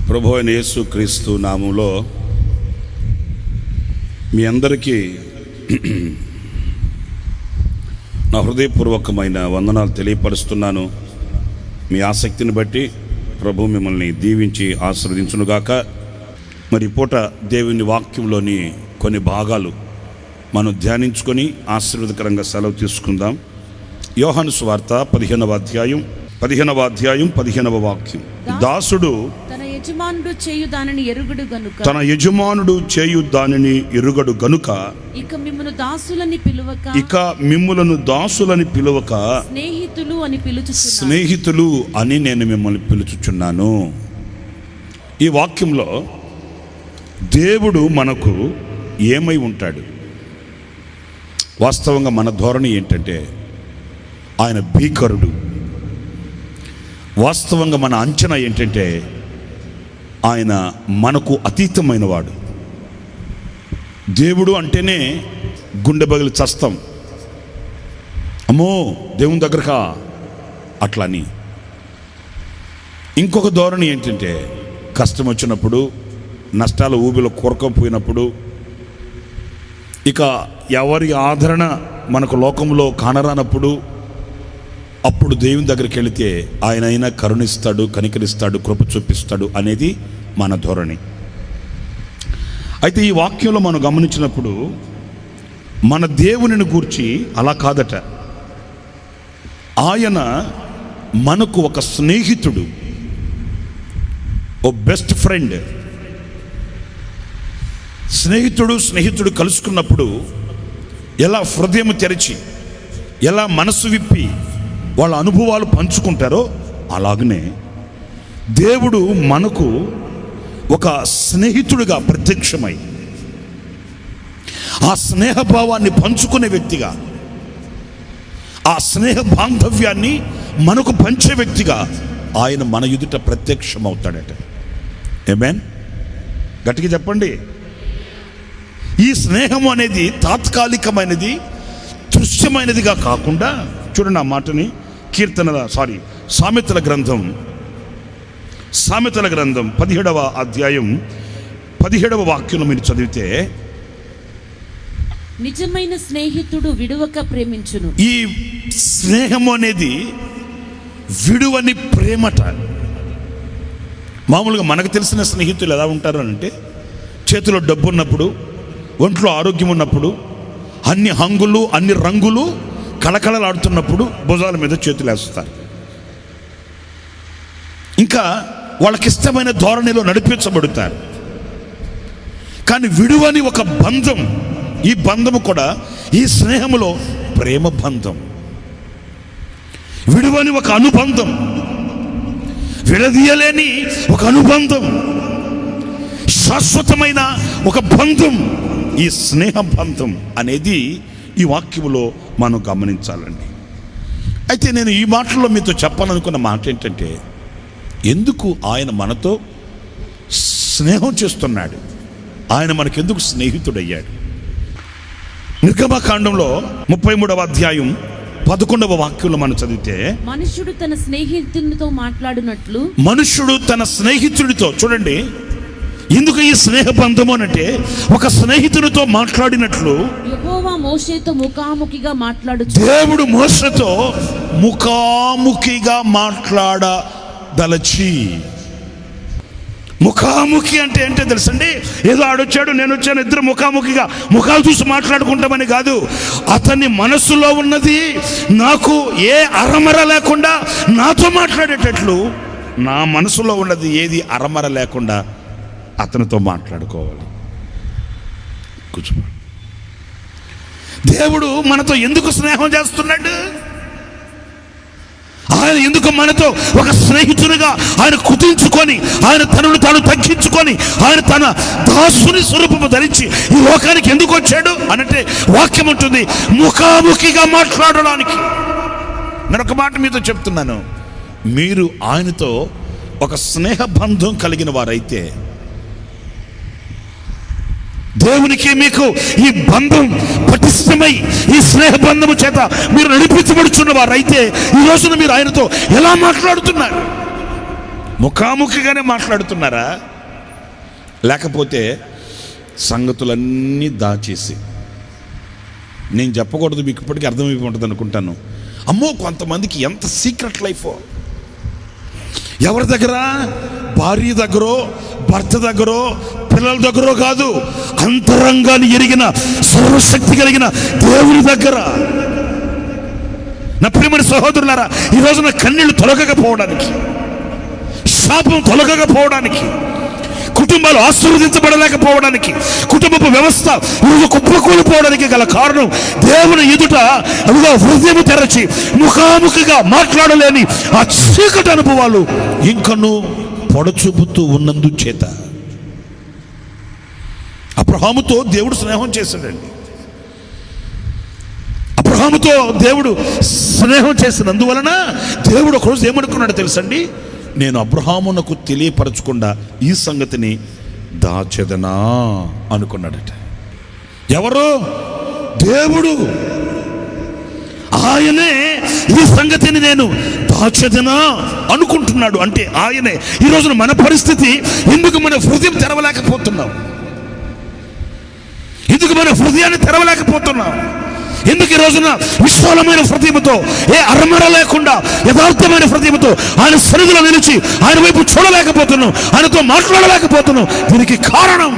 ప్రభువైన యేసుక్రీస్తు నామములో మీ అందరికీ నా హృదయపూర్వకమైన వందనాలు తెలియపరుస్తున్నాను. మీ ఆసక్తిని బట్టి ప్రభు మిమ్మల్ని దీవించి ఆశీర్వదించునుగాక. మరి పూట దేవుని వాక్యంలోని కొన్ని భాగాలు మనం ధ్యానించుకొని ఆశీర్వాదకరంగా సెలవు తీసుకుందాం. యోహాను సువార్త 15వ అధ్యాయం 15వ వాక్యం. దాసుడు తన యజమానుడు చేయు దానిని ఎరుగడు గనుక ఇక మిమ్ములను దాసులని పిలువక స్నేహితులు అని నేను మిమ్మల్ని పిలుచుచున్నాను. ఈ వాక్యంలో దేవుడు మనకు ఏమై ఉంటాడు? వాస్తవంగా మన ధోరణి ఏంటంటే ఆయన భీకరుడు. వాస్తవంగా మన అంచనా ఏంటంటే ఆయన మనకు అతీతమైన వాడు. దేవుడు అంటేనే గుండె పగిలి చస్తాం, అమ్మో దేవుని దగ్గరకా అట్లని. ఇంకొక ధోరణి ఏంటంటే కష్టం వచ్చినప్పుడు, నష్టాల ఊబిలో కూరకపోయినప్పుడు, ఇక ఎవరి ఆదరణ మనకు లోకంలో కానరానప్పుడు, అప్పుడు దేవుని దగ్గరికి వెళితే ఆయన అయినా కరుణిస్తాడు, కనికరిస్తాడు, కృప చూపిస్తాడు అనేది మన ధోరణి. అయితే ఈ వాక్యంలో మనం గమనించినప్పుడు మన దేవునిని గూర్చి అలా కాదట. ఆయన మనకు ఒక స్నేహితుడు, ఓ బెస్ట్ ఫ్రెండ్. స్నేహితుడు కలుసుకున్నప్పుడు ఎలా హృదయం తెరిచి, ఎలా మనసు విప్పి వాళ్ళ అనుభవాలు పంచుకుంటారో అలాగనే దేవుడు మనకు ఒక స్నేహితుడిగా ప్రత్యక్షమై ఆ స్నేహభావాన్ని పంచుకునే వ్యక్తిగా, ఆ స్నేహ బాంధవ్యాన్ని మనకు పంచే వ్యక్తిగా ఆయన మన ఎదుట ప్రత్యక్షమవుతాడట. ఆమేన్. గట్టిగా చెప్పండి. ఈ స్నేహం అనేది తాత్కాలికమైనది, దృశ్యమైనదిగా కాకుండా, చూడండి ఆ మాటని సామెతల గ్రంథం 17వ అధ్యాయం 17వ వాక్యంలో మీరు చదివితే, నిజమైన స్నేహితుడు విడువక ప్రేమించును. ఈ స్నేహం అనేది విడువని ప్రేమట. మామూలుగా మనకు తెలిసిన స్నేహితులు ఎలా ఉంటారు అంటే, చేతిలో డబ్బు ఉన్నప్పుడు, ఒంట్లో ఆరోగ్యం ఉన్నప్పుడు, అన్ని హంగులు అన్ని రంగులు కళకళలాడుతున్నప్పుడు భుజాల మీద చేతులు వేస్తారు. ఇంకా వాళ్ళకిష్టమైన ధోరణిలో నడిపించబడతారు. కానీ విడువని ఒక బంధం, ఈ బంధము కూడా ఈ స్నేహములో ప్రేమ బంధం. విడువని ఒక అనుబంధం, విడదీయలేని ఒక అనుబంధం, శాశ్వతమైన ఒక బంధం, ఈ స్నేహ బంధం అనేది ఈ వాక్యములో మనం గమనించాలండి. అయితే నేను ఈ మాటల్లో మీతో చెప్పాలనుకున్న మాట ఏంటంటే, ఎందుకు ఆయన మనతో స్నేహం చేస్తున్నాడు, ఆయన మనకెందుకు స్నేహితుడయ్యాడు? నిర్గమకాండంలో 33వ అధ్యాయం 11వ వాక్యంలో మనం చదివితే, మనుష్యుడు తన స్నేహితుడితో చూడండి, ఎందుకు ఈ స్నేహ బంధము అంటే ఒక స్నేహితునితో మాట్లాడినట్లు యెహోవా మోషేతో ముఖాముఖిగా దేవుడు మోషేతో ముఖాముఖిగా మాట్లాడదలచి. ముఖాముఖి అంటే ఏంటో తెలుసండి? ఏదో ఆడొచ్చాడు నేను వచ్చాను, ఇద్దరు ముఖాముఖిగా ముఖాలు చూసి మాట్లాడుకుంటామని కాదు. అతని మనసులో ఉన్నది నాకు ఏ అరమర లేకుండా నాతో మాట్లాడేటట్లు, నా మనసులో ఉన్నది ఏది అరమర లేకుండా అతనితో మాట్లాడుకోవాలి. కూర్చో. దేవుడు మనతో ఎందుకు స్నేహం చేస్తున్నాడు? ఆయన ఎందుకు మనతో ఒక స్నేహితునిగా ఆయన కుదించుకొని, ఆయన తనను తాను తగ్గించుకొని, ఆయన తన దాసుని స్వరూపము ధరించి ఈ లోకానికి ఎందుకు వచ్చాడు అనంటే, వాక్యం ఉంటుంది ముఖాముఖిగా మాట్లాడడానికి. నేను ఒక మాట మీతో చెప్తున్నాను, మీరు ఆయనతో ఒక స్నేహ బంధం కలిగిన వారైతే, దేవునికి మీకు ఈ బంధం పటిష్టమై ఈ స్నేహ బంధము చేత మీరు నడిపించబడుచున్న వారైతే, ఈ రోజున మీరు ఆయనతో ఎలా మాట్లాడుతున్నారు? ముఖాముఖిగానే మాట్లాడుతున్నారా, లేకపోతే సంగతులన్నీ దాచేసి, నేను చెప్పకూడదు మీకు ఇప్పటికీ అర్థమైపోయి ఉంటుంది అనుకుంటాను. అమ్మో, కొంతమందికి ఎంత సీక్రెట్ లైఫ్. ఎవరి దగ్గర? భార్య దగ్గరో, భర్త దగ్గరో, పిల్లల దగ్గరో కాదు, అంతరంగాన్ని ఎరిగిన సర్వశక్తి కలిగిన దేవుని దగ్గర. నా ప్రియమైన సహోదరులారా, ఈ రోజున కన్నీళ్లు తొలగకపోవడానికి, శాపం తొలగకపోవడానికి, కుటుంబాలు ఆశీర్వదించబడలేకపోవడానికి, కుటుంబపు వ్యవస్థ ఈరోజు కుప్పకూలిపోవడానికి గల కారణం దేవుని ఎదుట అదిగో హృదయం తెరచి ముఖాముఖిగా మాట్లాడలేని ఆ చీకటి అనుభవాలు ఇంకను పొడచూపుతూ ఉన్నందు చేత. అబ్రహాముతో దేవుడు స్నేహం చేశాడండి. అబ్రహాముతో దేవుడు స్నేహం చేసినందువలన దేవుడు ఒకరోజు ఏమనుకున్నాడో తెలుసండి, నేను అబ్రహామునకు తెలియపరచకుండా ఈ సంగతిని దాచెదనా అనుకున్నాడట. ఎవరు? దేవుడు. ఆయనే ఈ సంగతిని నేను దాచెదనా అనుకుంటున్నాడు. అంటే ఆయనే. ఈ రోజున మన పరిస్థితి, ఎందుకు మన హృదయం తెరవలేకపోతున్నాం? ఎందుకు మన హృదయాన్ని తెరవలేకపోతున్నాం? ఎందుకు ఈ రోజున విశాలమైన హృదయంతో, ఏ అరమర లేకుండా యథార్థమైన హృదయంతో ఆయన సన్నిధిలో నిలిచి ఆయన వైపు చూడలేకపోతున్నాం, ఆయనతో మాట్లాడలేకపోతున్నాం? దీనికి కారణం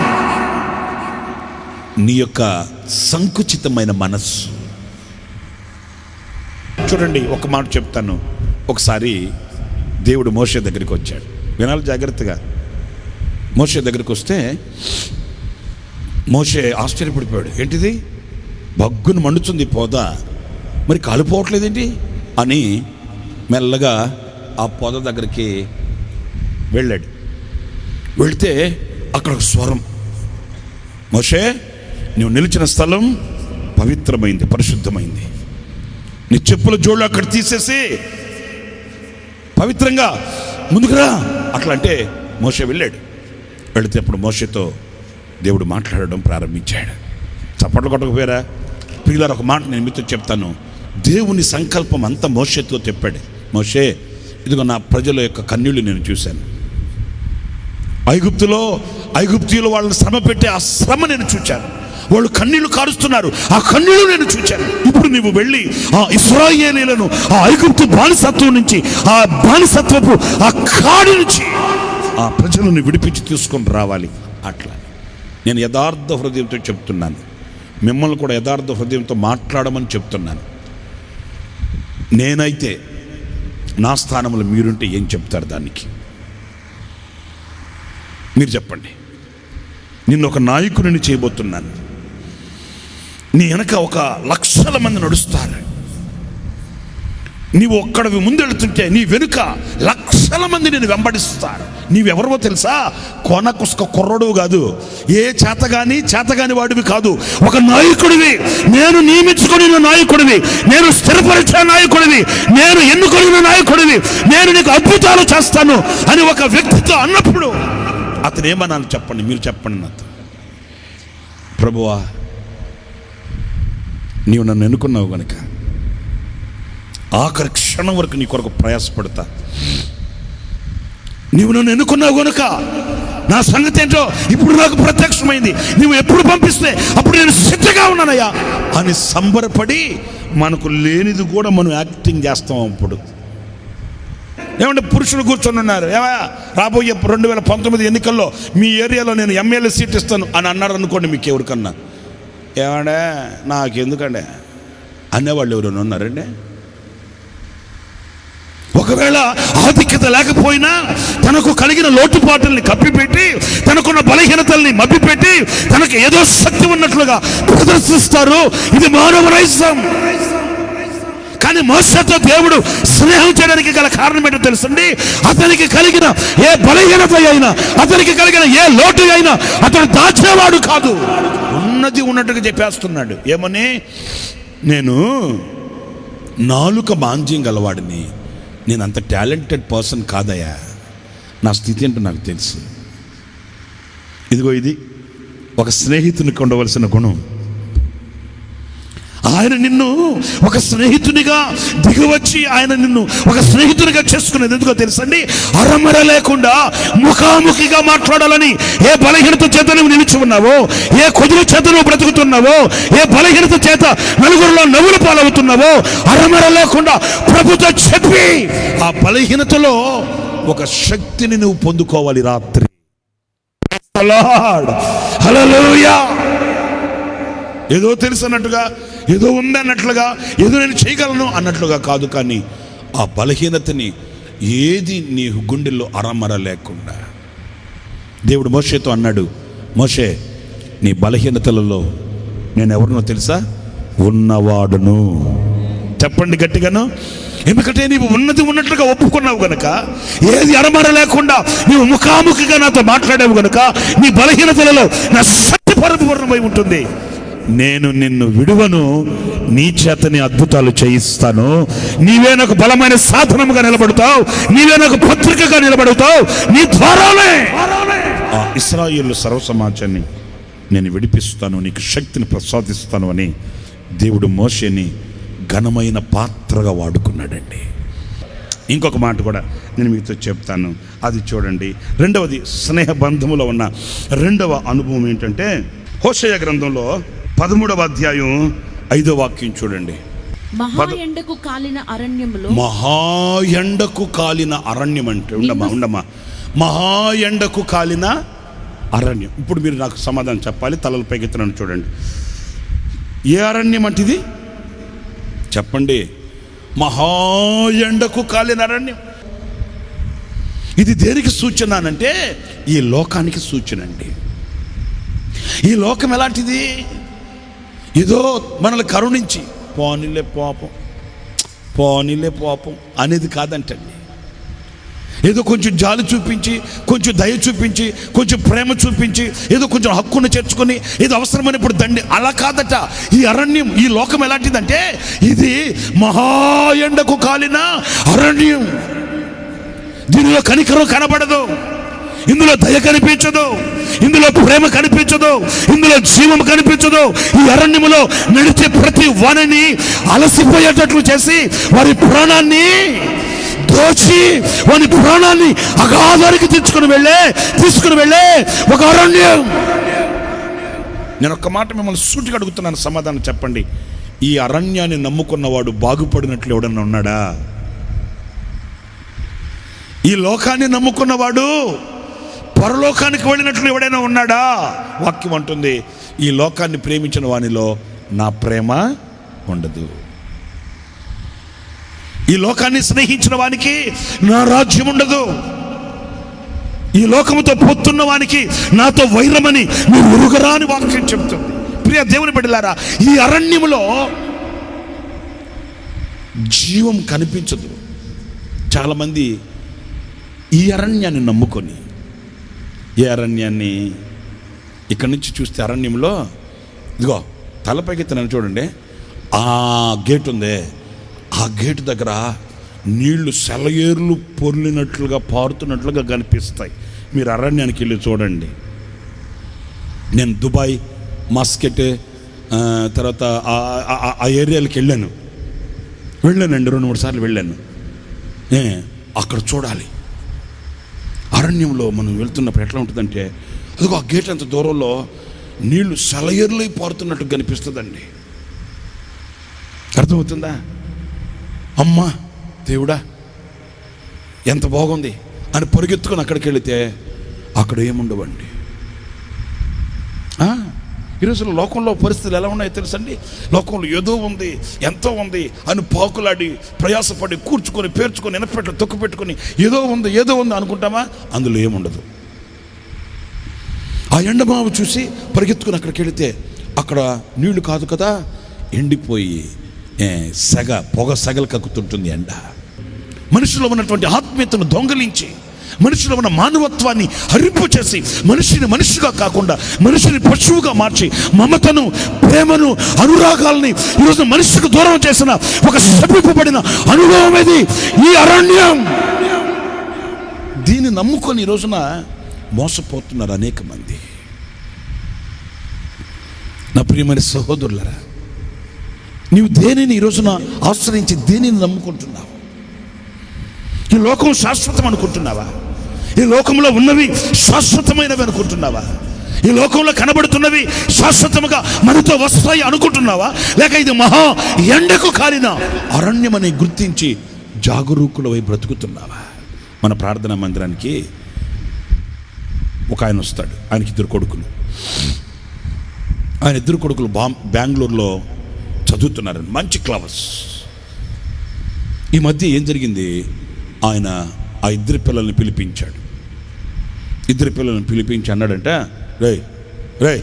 నీ యొక్క సంకుచితమైన మనస్సు. చూడండి, ఒక మాట చెప్తాను. ఒకసారి దేవుడు మోషే దగ్గరికి వచ్చాడు. వినాలి జాగ్రత్తగా. మోషే దగ్గరికి వస్తే మోషే ఆశ్చర్యపడిపోయాడు. ఏంటిది, బగ్గును మండుతుంది పొద, మరి కాలిపోవట్లేదేంటి అని మెల్లగా ఆ పొద దగ్గరికి వెళ్ళాడు. వెళితే అక్కడ ఒక స్వరం, మోషే నువ్వు నిలిచిన స్థలం పవిత్రమైంది, పరిశుద్ధమైంది, నీ చెప్పుల జోళ్ళు అక్కడ తీసేసి పవిత్రంగా ముందుకురా అట్లా అంటే మోషే వెళ్ళాడు. వెళితే అప్పుడు మోషేతో దేవుడు మాట్లాడడం ప్రారంభించాడు. చప్పట్లు కొట్టకపోయారా? ప్రియులారా, ఒక మాట నేను మీతో చెప్తాను. దేవుని సంకల్పం అంతా మోషేతో చెప్పాడు. మోషే, ఇదిగో నా ప్రజల యొక్క కన్నీళ్లు నేను చూశాను. ఐగుప్తులో వాళ్ళని శ్రమ పెట్టే ఆ శ్రమ నేను చూశాను. వాళ్ళు కన్నీళ్లు కారుస్తున్నారు, ఆ కన్నీళ్లు నేను చూశాను. ఇప్పుడు నువ్వు వెళ్ళి ఆ ఇశ్రాయేలీయులను ఆ ఐగుప్తు బానిసత్వం నుంచి, ఆ బానిసత్వపు ఆ కాడి నుంచి ఆ ప్రజలను విడిపించి తీసుకొని రావాలి. అట్లా నేను యథార్థ హృదయంతో చెప్తున్నాను. మిమ్మల్ని కూడా యథార్థ హృదయంతో మాట్లాడమని చెప్తున్నాను. నేనైతే నా స్థానంలో మీరుంటే ఏం చెప్తారు దానికి? మీరు చెప్పండి. నిన్ను ఒక నాయకుడిని చేయబోతున్నాను. నీ వెనక ఒక లక్షల మంది నడుస్తారు. నీవు ఒక్కడివి ముందెళ్తుంటే నీ వెనుక లక్షల మంది నేను వెంబడిస్తారు. నీవెవరో తెలుసా? కొనకుస్క కుర్రడు కాదు, ఏ చేతగాని వాడివి కాదు. ఒక నాయకుడివి, నేను నియమించుకున్న నాయకుడివి, నేను స్థిరపరిచే నాయకుడివి, నేను ఎన్నుకొనిన నాయకుడివి, నేను నీకు అద్భుతాలు చేస్తాను అని ఒక వ్యక్తితో అన్నప్పుడు అతను ఏమన్నాను చెప్పండి, మీరు చెప్పండి నాతో. ప్రభువా, నీవు నన్ను ఎన్నుకున్నావు కనుక ఆఖరి క్షణం వరకు నీ కొరకు ప్రయాసపడతా. నీవు నన్ను ఎన్నుకున్నావు కనుక నా సంగతి ఏంటో ఇప్పుడు నాకు ప్రత్యక్షమైంది. నువ్వు ఎప్పుడు పంపిస్తే అప్పుడు నేను సిద్ధంగా ఉన్నానయ్యా అని సంబరపడి, మనకు లేనిది కూడా మనం యాక్టింగ్ చేస్తాం. అప్పుడు ఏమంటే పురుషులు కూర్చొని ఉన్నారు, ఏమయ్యా రాబోయే 2019 ఎన్నికల్లో మీ ఏరియాలో నేను ఎమ్మెల్యే సీట్ ఇస్తాను అని అన్నారు అనుకోండి. మీకు ఎవరికన్నా ఏమండే నాకెందుకండే అనేవాళ్ళు ఎవరైనా ఉన్నారండి? ఒకవేళ ఆధిక్యత లేకపోయినా తనకు కలిగిన లోటుపాటుల్ని కప్పిపెట్టి, తనకున్న బలహీనతల్ని మభ్యపెట్టి, తనకు ఏదో శక్తి ఉన్నట్లుగా ప్రదర్శిస్తారు. ఇది మానవ నైజం. కానీ మోషేతో దేవుడు స్నేహం చేయడానికి గల కారణం ఏంటో తెలుసండి? అతనికి కలిగిన ఏ బలహీనత అయినా, అతనికి కలిగిన ఏ లోటు అయినా అతను దాచేవాడు కాదు. ఉన్నది ఉన్నట్టుగా చెప్పేస్తున్నాడు. ఏమని? నేను నాలుక మాంద్యం గలవాడిని, నేను అంత టాలెంటెడ్ పర్సన్ కాదయ్యా, నా స్థితి ఏంటో నాకు తెలుసు. ఇదిగో ఇది ఒక స్నేహితునికి ఉండవలసిన గుణం. ఆయన నిన్ను ఒక స్నేహితునిగా దిగివచ్చి ఆయన నిన్ను ఒక స్నేహితునిగా చేసుకునేది ఎందుకో తెలుసండి, అరమర లేకుండా ముఖాముఖిగా మాట్లాడాలని. ఏ బలహీనత చేత నువ్వు నిలిచి ఉన్నావో, ఏ కొదుల చేత నువ్వు బ్రతుకుతున్నావో, ఏ బలహీనత చేత నలుగురిలో నవ్వులు పాలవుతున్నావో, అరమర లేకుండా ప్రభుతో చెప్పి ఆ బలహీనతలో ఒక శక్తిని నువ్వు పొందుకోవాలి రాత్రి. హల్లెలూయా. ఏదో తెలుసు అన్నట్టుగా, ఏదో ఉంది అన్నట్లుగా, ఏదో నేను చేయగలను అన్నట్లుగా కాదు, కానీ ఆ బలహీనతని ఏది నీ గుండెల్లో అరమర లేకుండా. దేవుడు మోషేతో అన్నాడు, మోషే నీ బలహీనతలలో నేను ఎవరినో తెలుసా, ఉన్నవాడును. చెప్పండి గట్టిగాను. ఎందుకంటే నీవు ఉన్నది ఉన్నట్లుగా ఒప్పుకున్నావు గనుక, ఏది అరమర లేకుండా నీవు ముఖాముఖిగా నాతో మాట్లాడావు గనుక, నీ బలహీనతలలో నా శక్తి పరిపూర్ణమై ఉంటుంది. నేను నిన్ను విడువను, నీ చేతని అద్భుతాలు చేయిస్తాను. నీవే నాకు బలమైన సాధనముగా నిలబడతావు, నీవే నాకు పత్రికగా నిలబడతావు. నీ ద్వారానే ఆ ఇశ్రాయేలు సర్వ సమాజాన్ని నేను విడిపిస్తాను, నీకు శక్తిని ప్రసాదిస్తాను అని దేవుడు మోషేని ఘనమైన పాత్రగా వాడుకున్నాడండి. ఇంకొక మాట కూడా నేను మీతో చెప్తాను, అది చూడండి. రెండవది, స్నేహ బంధములో ఉన్న రెండవ అనుభవం ఏంటంటే, హోషేయ గ్రంథంలో 13వ అధ్యాయం 5వ వాక్యం చూడండి. మహాయండకు కాలిన అరణ్యములో, మహాయండకు కాలిన అరణ్యం అంటే ఉండమ్మా, మహాయండకు కాలిన అరణ్యం. ఇప్పుడు మీరు నాకు సమాధానం చెప్పాలి, తలలు పైకెత్తున్నాను చూడండి. ఏ అరణ్యం అంటే ఇది చెప్పండి. మహాయండకు కాలిన అరణ్యం. ఇది దేనికి సూచన అనంటే, ఈ లోకానికి సూచన అండి. ఈ లోకం ఎలాంటిది, ఏదో మనల్ని కరుణించి పోనీలే పాపం అనేది కాదంటండి. ఏదో కొంచెం జాలి చూపించి, కొంచెం దయ చూపించి, కొంచెం ప్రేమ చూపించి, ఏదో కొంచెం హక్కును చేర్చుకొని, ఏదో అవసరమైనప్పుడు దండి, అలా కాదట. ఈ అరణ్యం, ఈ లోకం ఎలాంటిదంటే, ఇది మహాయండకు కాలిన అరణ్యం. దీనిలో కనికరం కనబడదు, ఇందులో దయ కనిపించదు, ఇందులో ప్రేమ కనిపించదు, ఇందులో జీవం కనిపించదు. ఈ అరణ్యములో నడిచే ప్రతి వారిని అలసిపోయేటట్లు చేసి వారి ప్రాణాన్ని దోచి, వారి ప్రాణాన్ని అగాధానికి తీసుకుని వెళ్ళే ఒక అరణ్యం. నేను ఒక్క మాట మిమ్మల్ని సూటిగా అడుగుతున్నాను, సమాధానం చెప్పండి. ఈ అరణ్యాన్ని నమ్ముకున్నవాడు బాగుపడినట్లు ఎవడన్నా ఉన్నాడా? ఈ లోకాన్ని నమ్ముకున్నవాడు పరలోకానికి వెళ్ళినట్లు ఎవడైనా ఉన్నాడా? వాక్యం అంటుంది, ఈ లోకాన్ని ప్రేమించిన వానిలో నా ప్రేమ ఉండదు. ఈ లోకాన్ని స్నేహించిన వానికి నా రాజ్యం ఉండదు. ఈ లోకముతో పొత్తున్న వానికి నాతో వైరమని మీరు ఎరుగరా అని వాక్యం చెప్తుంది. ప్రియ దేవుని బిడ్డలారా, ఈ అరణ్యములో జీవం కనిపించదు. చాలామంది ఈ అరణ్యాన్ని నమ్ముకొని, ఏ అరణ్యాన్ని ఇక్కడి నుంచి చూస్తే అరణ్యంలో ఇదిగో తలపైకెత్తిన చూడండి, ఆ గేట్ ఉందే, ఆ గేటు దగ్గర నీళ్లు సెలయేర్లు పొర్లినట్లుగా పారుతున్నట్లుగా కనిపిస్తాయి. మీరు అరణ్యానికి వెళ్ళి చూడండి. నేను దుబాయ్, మస్కెట్, తర్వాత ఆ ఏరియాలకు వెళ్ళానండి, 2-3 సార్లు వెళ్ళాను. అక్కడ చూడాలి. అరణ్యంలో మనం వెళ్తున్నప్పుడు ఎట్లా ఉంటుందంటే, అదిగో ఆ గేట్ అంత దూరంలో నీళ్లు సెలయేర్లై పారుతున్నట్టు కనిపిస్తుందండి. అర్థమవుతుందా? అమ్మా దేవుడా ఎంత బాగుంది అని పరిగెత్తుకొని అక్కడికి వెళితే అక్కడ ఏముండవండి. ఈరోజు లోకంలో పరిస్థితులు ఎలా ఉన్నాయో తెలుసండి. లోకంలో ఏదో ఉంది, ఎంతో ఉంది అని పాకులాడి ప్రయాసపడి కూర్చుకొని పేర్చుకొని ఎనపెట్టు తొక్కు పెట్టుకొని ఏదో ఉంది అనుకుంటామా? అందులో ఏముండదు. ఆ ఎండమావు చూసి పరిగెత్తుకొని అక్కడికి వెళితే అక్కడ నీళ్లు కాదు కదా, ఎండిపోయి పొగ సెగలు కక్కుతుంటుంది ఎండ. మనుషులో ఉన్నటువంటి ఆత్మీయతను దొంగలించి, మనిషిలో ఉన్న మానవత్వాన్ని హరింపు చేసి, మనిషిని మనిషిగా కాకుండా మనిషిని పశువుగా మార్చి, మమతను, ప్రేమను, అనురాగాల్ని ఈరోజు మనిషికి దూరం చేసిన ఒక శపింపబడిన అనుభవం ఇది ఈ అరణ్యం. దీన్ని నమ్ముకొని ఈ రోజున మోసపోతున్నారు అనేక మంది. నా ప్రియమైన సహోదరులరా, నీవు దేనిని ఈ రోజున ఆశ్రయించి దేనిని నమ్ముకుంటున్నావు? ఈ లోకం శాశ్వతం అనుకుంటున్నావా? ఈ లోకంలో ఉన్నవి శాశ్వతమైనవి అనుకుంటున్నావా? ఈ లోకంలో కనబడుతున్నవి శాశ్వతముగా మనతో వస్తాయి అనుకుంటున్నావా? లేక ఇది మహా ఎండకు కాలిన అరణ్యమని గుర్తించి జాగరూకులవై బ్రతుకుతున్నావా? మన ప్రార్థనా మందిరానికి ఒక ఆయన వస్తాడు. ఆయనకి ఇద్దరు కొడుకులు. ఆయన ఇద్దరు కొడుకులు బెంగళూరులో చదువుతున్నారని, మంచి క్లవర్స్. ఈ మధ్య ఏం జరిగింది, ఆయన ఆ ఇద్దరు పిల్లల్ని పిలిపించాడు. ఇద్దరు పిల్లల్ని పిలిపించి అన్నాడంట, రే రే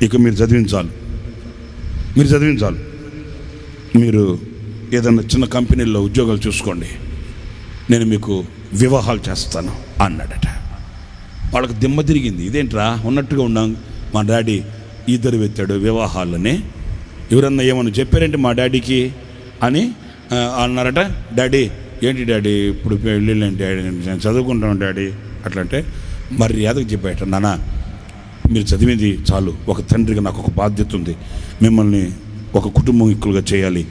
ఇక మీరు చదివించాలి, మీరు ఏదన్నా చిన్న కంపెనీల్లో ఉద్యోగాలు చూసుకోండి, నేను మీకు వివాహాలు చేస్తాను అన్నాడట. వాళ్ళకి దిమ్మ తిరిగింది. ఇదేంట్రా, ఉన్నట్టుగా ఉన్నాం, మా డాడీ ఇద్దరు వెత్తాడు వివాహాలని, ఎవరన్నా ఏమన్నా చెప్పారంటే మా డాడీకి అని అన్నారట. డాడీ ఏంటి డాడీ ఇప్పుడు పెళ్ళిళ్ళంటే డాడీ నేను చదువుకుంటాను డాడీ అట్లంటే మర్యాదకు చెప్పాట, నాన్న మీరు చదివింది చాలు, ఒక తండ్రిగా నాకు ఒక బాధ్యత ఉంది, మిమ్మల్ని ఒక కుటుంబీకులుగా చేయాలి,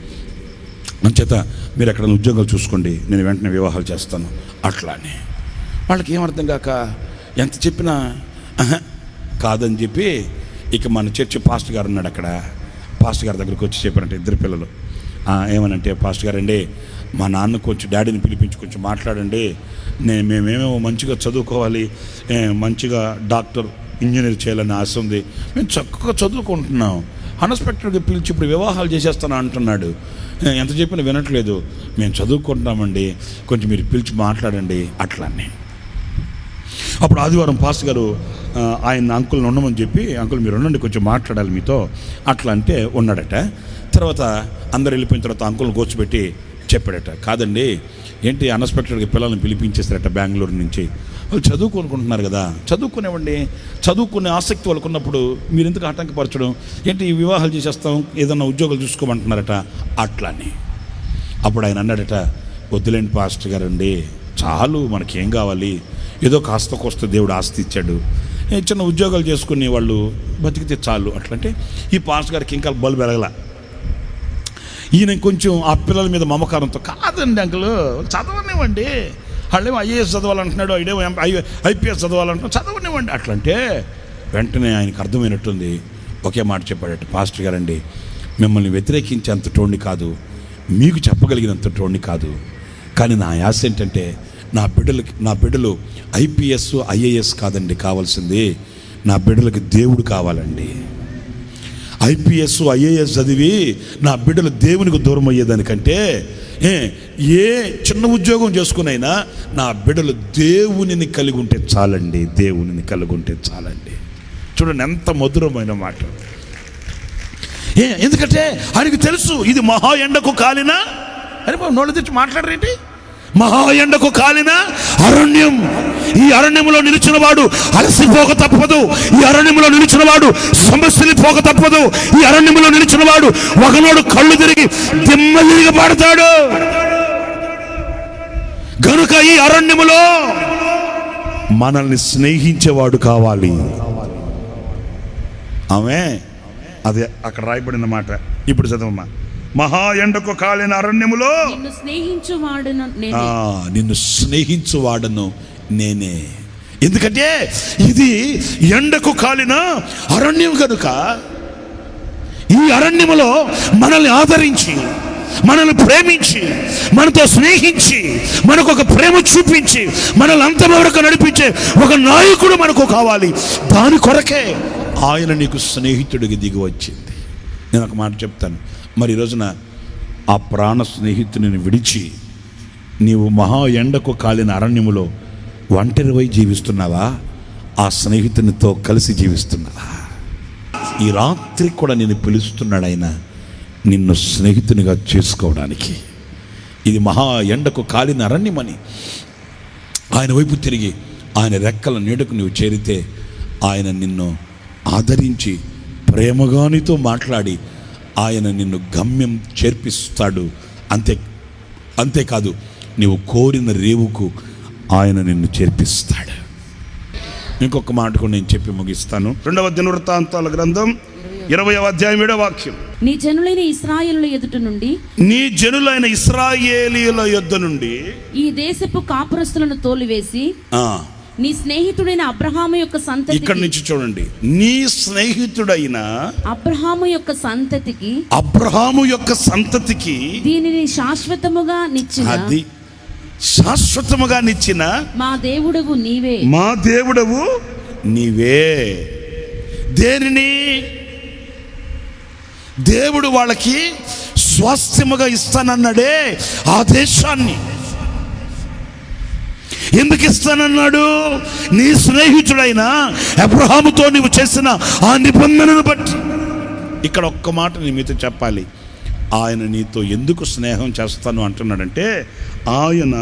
మంచేత మీరు ఎక్కడ ఉద్యోగాలు చూసుకోండి, నేను వెంటనే వివాహాలు చేస్తాను అట్లా అని. వాళ్ళకి ఏమర్థం కాక ఎంత చెప్పినా కాదని చెప్పి ఇక మన చర్చి పాస్టర్ గారు ఉన్నాడు అక్కడ. పాస్టర్ గారి దగ్గరికి వచ్చి చెప్పారంటే ఇద్దరు పిల్లలు, ఏమనంటే పాస్టర్ గారు అండి మా నాన్న కొంచెం డాడీని పిలిపించి కొంచెం మాట్లాడండి, మేమేమో మంచిగా చదువుకోవాలి, మంచిగా డాక్టర్ ఇంజనీర్ చేయాలని ఆశ ఉంది, మేము చక్కగా చదువుకుంటున్నాం, అన్ఎక్స్పెక్టెడ్గా పిలిచి ఇప్పుడు వివాహాలు చేసేస్తాను అంటున్నాడు, ఎంత చెప్పినా వినట్లేదు, మేము చదువుకుంటున్నామండి, కొంచెం మీరు పిలిచి మాట్లాడండి అట్లా. అప్పుడు ఆదివారం పాస్టర్ గారు ఆయన అంకుల్ని ఉండమని చెప్పి, అంకుల్ మీరు ఉండండి కొంచెం మాట్లాడాలి మీతో అట్లా అంటే ఉన్నాడట. తర్వాత అందరు వెళ్ళిపోయిన తర్వాత అంకుల్ని కూర్చోబెట్టి చెప్పాడట, కాదండి ఏంటి అన్ఎక్స్పెక్టెడ్గా పిల్లల్ని పిలిపించేస్తారట బెంగళూరు నుంచి, వాళ్ళు చదువుకోనుకుంటున్నారు కదా, చదువుకునేవ్వండి, చదువుకునే ఆసక్తి వాళ్ళకు ఉన్నప్పుడు మీరు ఎందుకు ఆటంకపరచడం, ఏంటి ఈ వివాహాలు చేసేస్తాం, ఏదన్నా ఉద్యోగాలు చూసుకోమంటున్నారట అట్లా అని. అప్పుడు ఆయన అన్నాడట, వద్దులేండి పాస్టర్ గారండి, చాలు మనకేం కావాలి, ఏదో కాస్త కోస్త దేవుడు ఆస్తి ఇచ్చాడు, చిన్న ఉద్యోగాలు చేసుకునే వాళ్ళు బతికితే చాలు అట్లంటే ఈ పాస్టర్ గారికి ఇంకా బల్బు వెలగల. ఈయన కొంచెం ఆ పిల్లల మీద మమకారంతో, కాదండి అంకుల్ చదవనివ్వండి, వాళ్ళేమో ఐఏఎస్ చదవాలంటున్నాడు, ఐడేమో ఐపీఎస్ చదవాలంటున్నాడు, చదవనివ్వండి అట్లంటే వెంటనే ఆయనకు అర్థమైనట్టుంది. ఒకే మాట చెప్పాడట, పాస్టర్ గారండి మిమ్మల్ని వ్యతిరేకించేంత టోణ్ణి కాదు, మీకు చెప్పగలిగినంత టోణ్ణి కాదు, కానీ నా ఆశ ఏంటంటే నా బిడ్డలు ఐపీఎస్ ఐఏఎస్ కాదండి కావాల్సింది, నా బిడ్డలకి దేవుడు కావాలండి. ఐపీఎస్ ఐఏఎస్ చదివి నా బిడ్డలు దేవునికి దూరం అయ్యేదానికంటే ఏ చిన్న ఉద్యోగం చేసుకునైనా నా బిడ్డలు దేవునిని కలిగి ఉంటే చాలండి, దేవునిని కలిగి ఉంటే చాలండి. చూడండి ఎంత మధురమైన మాట. ఎందుకంటే ఆయనకు తెలుసు ఇది మహా ఎండకు కాలిన, అరే బాబు నోళ్ళు తెచ్చి మాట్లాడరేంటి, మహా ఎండకు కాలిన అరణ్యం. ఈ అరణ్యంలో నిలిచిన వాడు అలసిపోక తప్పదు, ఈ అరణ్యంలో నిలిచిన వాడు సమస్యలు పోక తప్పదు, ఈ అరణ్యంలో నిలిచిన వాడు ఒకనోడు కళ్ళు తిరిగి దిమ్మదిరిగి పడతాడు. గనుక ఈ అరణ్యములో మనల్ని స్నేహించేవాడు కావాలి. ఆమె అదే అక్కడ రాయబడిన మాట. ఇప్పుడు చదవమ్మా. మహా ఎండకు కాలిన అరణ్యములో నిన్ను స్నేహించువాడను నేనే. ఎందుకంటే ఇది ఎండకు కాలిన అరణ్యం కనుక ఈ అరణ్యములో మనల్ని ఆదరించి, మనల్ని ప్రేమించి, మనతో స్నేహించి, మనకు ఒక ప్రేమ చూపించి, మనల్ని అంతం వరకు నడిపించే ఒక నాయకుడు మనకు కావాలి. దాని కొరకే ఆయన నీకు స్నేహితుడికి దిగి వచ్చింది. నేను ఒక మాట చెప్తాను, మరి ఈ రోజున ఆ ప్రాణ స్నేహితుని విడిచి నీవు మహా ఎండకు కాలిన అరణ్యములో ఒంటరివై జీవిస్తున్నావా, ఆ స్నేహితునితో కలిసి జీవిస్తున్నావా? ఈ రాత్రి కూడా నేను పిలుస్తున్నాడు ఆయన నిన్ను స్నేహితునిగా చేసుకోవడానికి. ఇది మహా ఎండకు కాలిన అరణ్యమని ఆయన వైపు తిరిగి ఆయన రెక్కల నీడకు నువ్వు చేరితే ఆయన నిన్ను ఆదరించి ప్రేమగా నీతో మాట్లాడి ఆయన నిన్ను గమ్యం చేర్పిస్తాడు. అంతేకాదు నీవు కోరిన రేవుకు ఆయన నిన్ను చేర్పిస్తాడు. ఇంకొక మాట కూడా నేను చెప్పి ముగిస్తాను. 2వ దినవృత్తాంతాల గ్రంథం 20వ అధ్యాయం 7వ వాక్యం. నీ జనులైన ఇశ్రాయేలుల ఎదుట నుండి, నీ జనులైన ఇశ్రాయేలీయుల యొద్ద నుండి ఈ దేశపు కాపురస్తులను తోలివేసి, నీ స్నేహితుడైన అబ్రహాము యొక్క సంతతికి, ఇక్కడ నుంచి చూడండి, నీ స్నేహితుడైన అబ్రహాము యొక్క సంతతికి దీనిని శాశ్వతముగా నిచ్చిన మా దేవుడవు నీవే. దేనిని? దేవుడు వాళ్ళకి స్వాస్థ్యముగా ఇస్తానన్నాడే ఆ దేశాన్ని. ఎందుకు ఇస్తానన్నాడు? నీ స్నేహితుడైన అబ్రహాముతో నీవు చేసిన ఆ నిబంధనను బట్టి. ఇక్కడ ఒక్క మాట నీ మీతో చెప్పాలి. ఆయన నీతో ఎందుకు స్నేహం చేస్తాను అంటున్నాడంటే, ఆయన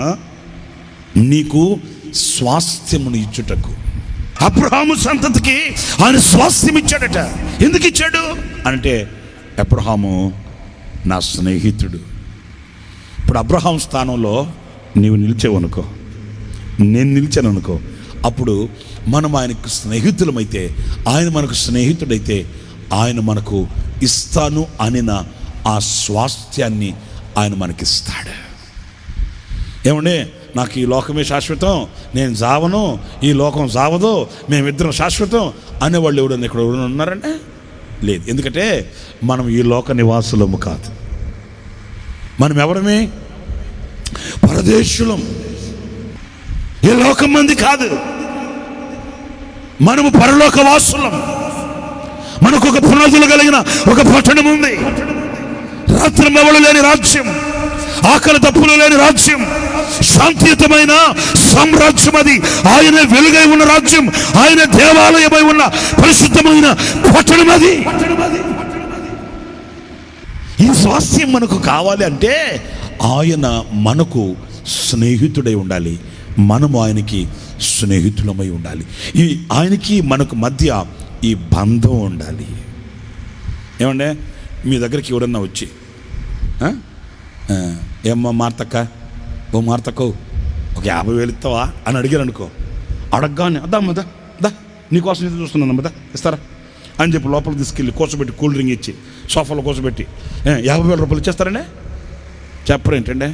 నీకు స్వాస్థ్యమును ఇచ్చుటకు. అబ్రహాము సంతతికి ఆయన స్వాస్థ్యం ఇచ్చాడట. ఎందుకు ఇచ్చాడు అంటే, అబ్రహాము నా స్నేహితుడు. ఇప్పుడు అబ్రహాం స్థానంలో నీవు నిలిచావనుకో, నేను నిలిచాను అనుకో, అప్పుడు మనం ఆయనకు స్నేహితులమైతే, ఆయన మనకు స్నేహితుడైతే, ఆయన మనకు ఇస్తాను అనిన ఆ స్వాస్థ్యాన్ని ఆయన మనకిస్తాడు. ఏమండి, నాకు ఈ లోకమే శాశ్వతం, నేను జావను, ఈ లోకం జావదు, మేమిద్దరం శాశ్వతం అనేవాళ్ళు ఎవడన్నా ఇక్కడ ఎవరైనా ఉన్నారంటే లేదు. ఎందుకంటే మనం ఈ లోక నివాసులము కాదు. మనం ఎవరమే? పరదేశులం. ఈ లోకం మంది కాదు, మనము పరలోక వాసులం. మనకు ఒక పునాదులు కలిగిన ఒక పట్టణం ఉంది. రాత్రి మవలు లేని రాజ్యం, ఆకలి తప్పులు లేని రాజ్యం, శాంతియుతమైన సామ్రాజ్యం. అది ఆయన వెలుగై ఉన్న రాజ్యం, ఆయన దేవాలయమై ఉన్న పరిశుద్ధమైన పట్టణం అది. ఈ స్వాస్థ్యం మనకు కావాలి అంటే ఆయన మనకు స్నేహితుడై ఉండాలి, మనము ఆయనకి స్నేహితులమై ఉండాలి. ఈ ఆయనకి మనకు మధ్య ఈ బంధం ఉండాలి. ఏమంటే మీ దగ్గరికి ఎవరన్నా వచ్చి, ఏమ్మా మార్తక్క, ఓ మార్తక్కో ఒక 50,000 ఇస్తావా అని అడిగారు అనుకో, అడగగానే అద్దమ్మదా దా నీకోసం ఇది చూస్తున్నాను దా ఇస్తారా అని చెప్పి లోపలికి తీసుకెళ్ళి కూర్చోబెట్టి కూల్ డ్రింక్ ఇచ్చి సోఫాలో కూర్చోబెట్టి 50,000 రూపాయలు ఇచ్చేస్తారండి. చెప్పరేంటండి?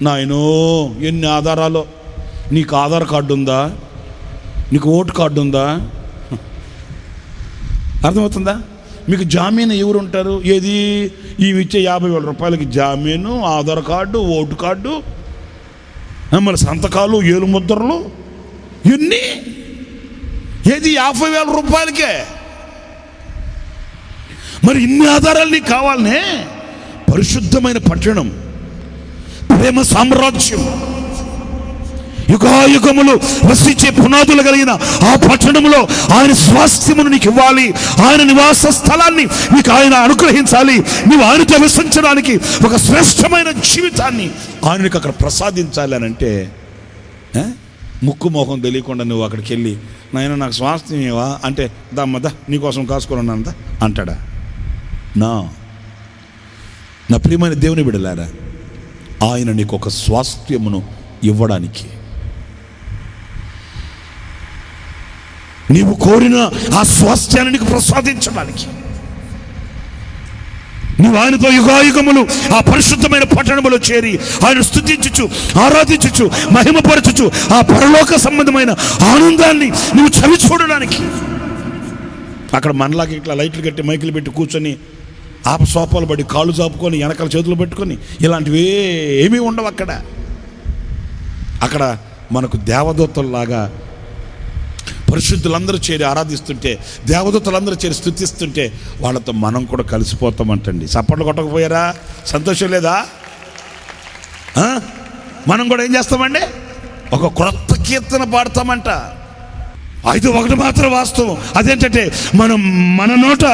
నాయనో ఎన్ని ఆధారాలు! నీకు ఆధార్ కార్డు ఉందా? నీకు ఓటు కార్డు ఉందా? అర్థమవుతుందా? మీకు జామీను ఎవరు ఉంటారు? ఏది? ఇవి ఇచ్చే 50,000 రూపాయలకి జామీను, ఆధార్ కార్డు, ఓటు కార్డు, మన సంతకాలు, ఏలు ముద్రలు, ఇవన్నీ ఏది 50,000 రూపాయలకే. మరి ఇన్ని ఆధారాలు నీకు కావాలనే? పరిశుద్ధమైన పట్టణం, ప్రేమ సామ్రాజ్యం, యుగాయుగములు వసించే పునాదులు కలిగిన ఆ పట్టణంలో ఆయన స్వాస్థ్యమును నీకు ఇవ్వాలి. ఆయన నివాస స్థలాన్ని నీకు ఆయన అనుగ్రహించాలి. నువ్వు ఆయనతో వసించడానికి ఒక శ్రేష్టమైన జీవితాన్ని ఆయనకి అక్కడ ప్రసాదించాలి అని అంటే, ముక్కు మోహం తెలియకుండా నువ్వు అక్కడికి వెళ్ళి నాయన నాకు స్వాస్థ్యం ఏవా అంటే, దమ్మదా నీకోసం కాసుకోవాలన్నంత అంటాడా? నా ప్రియమైన దేవుని బిడ్డలారా, ఆయన నీకు ఒక స్వాస్థ్యమును ఇవ్వడానికి, నీవు కోరిన ఆ స్వాస్థ్యాన్ని నీకు ప్రసాదించడానికి, నీవు ఆయనతో యుగాయుగములు ఆ పరిశుద్ధమైన పట్టణములో చేరి ఆయన స్తుతించుచు, ఆరాధించుచు, మహిమపరచుచు ఆ పరలోక సంబంధమైన ఆనందాన్ని నువ్వు చవి చూడడానికి. అక్కడ మనలాగా ఇట్లా లైట్లు కట్టి మైకులు పెట్టి కూర్చొని సోపాలు పడి కాళ్ళు చాపుకొని వెనకాల చేతులు పెట్టుకొని ఇలాంటివి ఏమీ ఉండవు. అక్కడ మనకు దేవదూతల్లాగా పరిశుద్ధులందరూ చేరి ఆరాధిస్తుంటే, దేవదూతలందరూ చేరి స్తుతిస్తుంటే వాళ్ళతో మనం కూడా కలిసిపోతామంటండి. చప్పట్లు కొట్టకపోయారా? సంతోషం లేదా? మనం కూడా ఏం చేస్తామండి? ఒక క్రొత్త కీర్తన పాడతామంట. అయితే ఒకటి మాత్రం వాస్తవం, అదేంటంటే మన నోట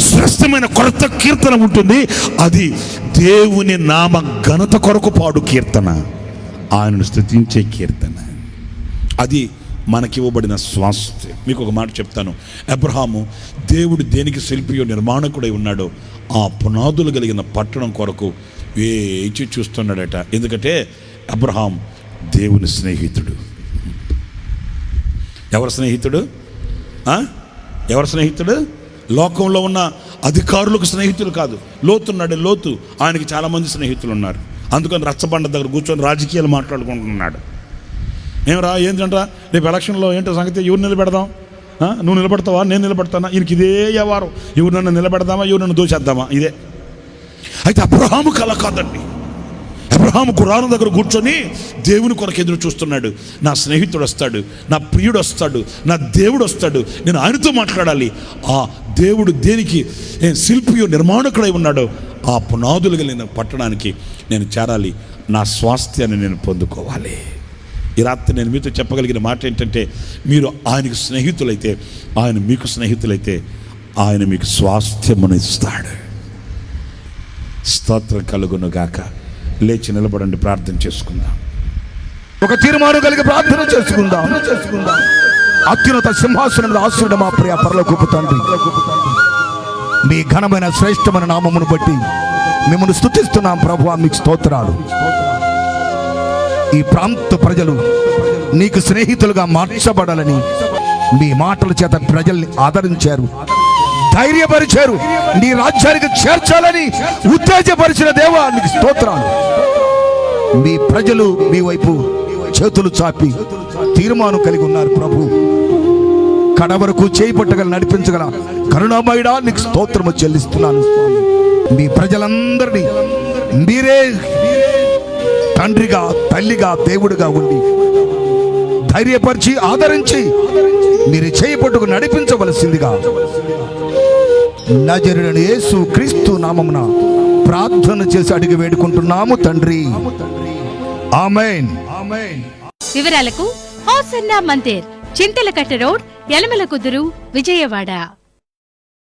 శ్రేష్టమైన కొత్త కీర్తన ఉంటుంది. అది దేవుని నామ ఘనత కొరకు పాడు కీర్తన, ఆయనను స్తుతించే కీర్తన. అది మనకివ్వబడిన స్వాస్థ్యం. మీకు ఒక మాట చెప్తాను. అబ్రహాము దేవుడు దేనికి శిల్పియో నిర్మాణకుడై ఉన్నాడో ఆ పునాదులు కలిగిన పట్టణం కొరకు వేచి చూస్తున్నాడట. ఎందుకంటే అబ్రహాం దేవుని స్నేహితుడు. ఎవరి స్నేహితుడు? ఎవరి స్నేహితుడు? లోకంలో ఉన్న అధికారులకు స్నేహితులు కాదు. లోతున్నాడు, లోతు ఆయనకి చాలామంది స్నేహితులు ఉన్నారు. అందుకని రచ్చబండ దగ్గర కూర్చొని రాజకీయాలు మాట్లాడుకుంటున్నాడు. ఏమరా ఏంటంటా రేపు ఎలక్షన్లో ఏంటో సంగతి, ఎవరు నిలబెడదాం, నువ్వు నిలబడతావా నేను నిలబడతానా, ఈయనకి ఇదే వ్యవహారం, ఎవరు నన్ను నిలబెడదామా ఎవరు నన్ను దోచేద్దామా, ఇదే. అయితే అబ్రహాము కల కాదండి. అబ్రహాము గుడారం దగ్గర కూర్చొని దేవుని కొరకు ఎదురు చూస్తున్నాడు. నా స్నేహితుడు వస్తాడు, నా ప్రియుడు వస్తాడు, నా దేవుడు వస్తాడు, నేను ఆయనతో మాట్లాడాలి. ఆ దేవుడు దేనికి శిల్పియో నిర్మాణకుడై ఉన్నాడో ఆ పునాదులు కలిగిన పట్టణానికి నేను చేరాలి, నా స్వాస్థ్యాన్ని నేను పొందుకోవాలి. ఈ రాత్రి నేను మీతో చెప్పగలిగిన మాట ఏంటంటే, మీరు ఆయనకు స్నేహితులైతే, ఆయన మీకు స్నేహితులైతే ఆయన మీకు స్వాస్థ్యమును ఇస్తాడు. స్తోత్రం కలుగును గాక. లేచి నిలబడండి, ప్రార్థన చేసుకుందాం. ఒక తీర్మానం కలిగి ప్రార్థన చేసుకుందాం. అత్యున్నత సింహాసనం ఆశ్రయుడు మా ప్రియ పరలోకపు తండ్రి, మీ ఘనమైన శ్రేష్టమైన నామమును బట్టి మిమ్మల్ని స్తుతిస్తున్నాం ప్రభువా, మీకు స్తోత్రాలు. ఈ ప్రాంత ప్రజలు నీకు స్నేహితులుగా మార్చబడాలని మీ మాటల చేత ప్రజల్ని ఆదరించారు, ధైర్యపరిచారు, నీ రాజ్యానికి చేర్చాలని ఉత్తేజపరిచిన దేవా నీకు స్తోత్రాలు. మీ ప్రజలు మీ వైపు చేతులు చాపి తీర్మానం కలిగి ఉన్నారు ప్రభు. కడవరకు చేయి పట్టగల నడిపించగల కరుణామయుడా నీకు స్తోత్రము చెల్లిస్తున్నాను స్వామి. మీ ప్రజలందరినీ మీరే తండ్రిగా, తల్లిగా, దేవుడిగా ఉండి ధైర్యపరిచి ఆదరించి మీరు చేయి పట్టుకు నడిపించవలసిందిగా నజరేయుడైన యేసు క్రీస్తు నామమున ప్రార్థన చేసి అడిగి వేడుకుంటున్నాము తండ్రి. ఆమేన్. వివరాలకు హోసన్నా మందిర్, చింతలకట్ట రోడ్, యలమల కుదురు, విజయవాడ.